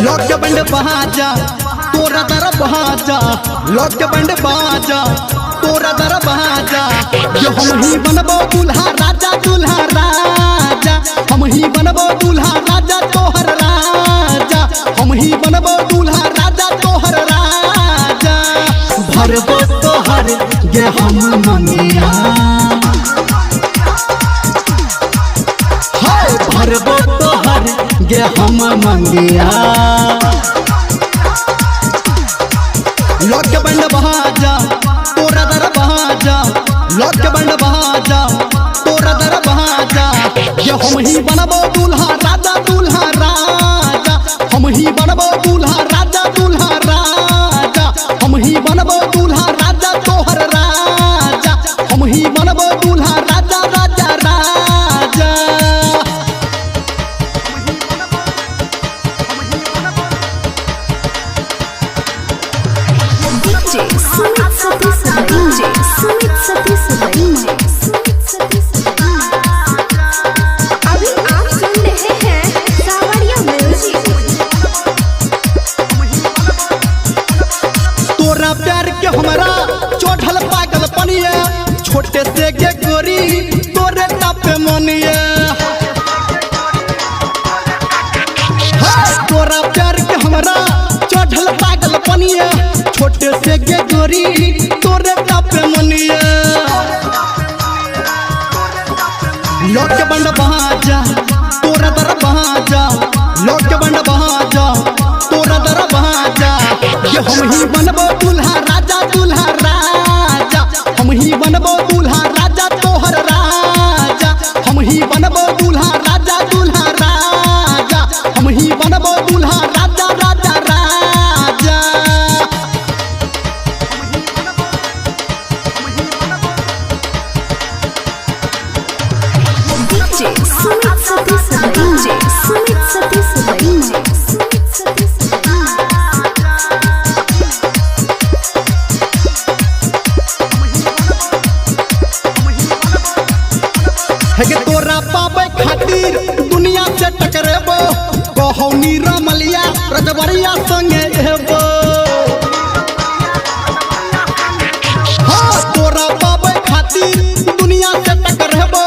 Lock के बंड बाजा तोरा दर बाजा, लॉक के बंड बाजा तोरा दर बाजा। जो हम ही बनबो दूल्हा राजा दूल्हा राजा, हम ही बनबो दूल्हा राजा तोहर राजा, हम ही बनबो दूल्हा राजा तोहर राजा। भरबो तोहर गे हम मंगिया, भरबो तोहर गे हम मंगिया। लॉक के बंड बाजा तोरा दर बाजा, लॉक के बंड बाजा तोरा दर बाजा। ये हम ही बनबो दूल्हा राजा दूल्हा राजा, हम ही बनबो दूल्हा राजा दूल्हा राजा, हम ही बनबो दूल्हा राजा तोहर राजा, हम ही बनबो दूल्हा राजा राजा राजा। सुमित सतीश DJ सुमित सतीश अभी आप सुन रहे हैं सावरिया म्यूजिक। तोरा प्यार के हमरा चढ़ल पागल पनिया, छोटे से के गोरी तोरे तापे मनिया। तोरा प्यार के हमरा चढ़ल पागल पनिया, छोटे से के गोरी तोरे तापे मनिया। लॉक के बंड बाजा तोरा दर बाजा, लॉक के बंड बाजा तोरा दर बाजा। ये हम ही बनबो दूल्हा राजा दूल्हा राजा, हम ही बनबो दूल्हा राजा तोहर राजा, हम ही बनबो दूल्हा राजा दूल्हा राजा, हम ही बनबो दूल्हा राजा राजा राजा। DJ सुमित सतीश DJ सुमित सतीश है के तोरा पावे खातिर दुनिया से टकरेबो, कहौनी रमलिया रजबरिया संगे हेबो। हाँ तोरा पावे खातिर दुनिया से टकरेबो,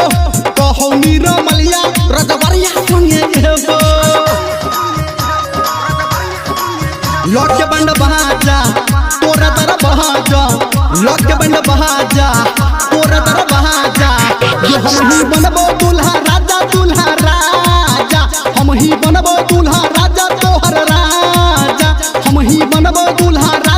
कहौनी रमलिया रजबरिया संगे हेबो। लॉक के बंड बाजा तोरा दर बाजा, लॉक के बंड बाजा तोरा दर बाजा। ये हम ही बनबो दूल्हा राजा दूल्हा राजा, हम ही बनबो दूल्हा राजा तोहर राजा, हम ही बनबो दूल्हा राजा